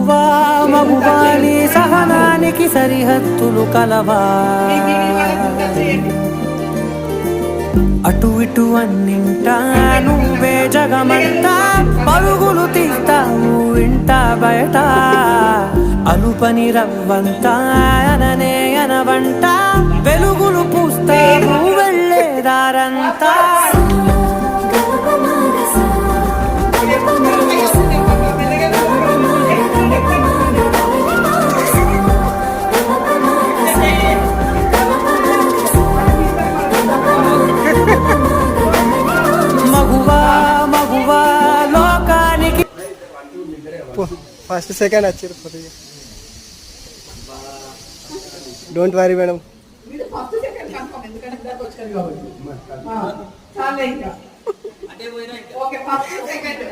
మగువా మగువా నీ సహనానికి సరిహద్దులు కలవా అటు ఇటు అన్నింటా నువ్వే జగమంతా పరుగులు తీస్తావు ఇంట బయట అలుపని రవ్వంతా అననే అనవంట వెలుగులు పూస్తావు వెళ్ళేదారంతా ఫస్ట్ సెకండ్ వచ్చారు కొద్దిగా don't worry madam okay first second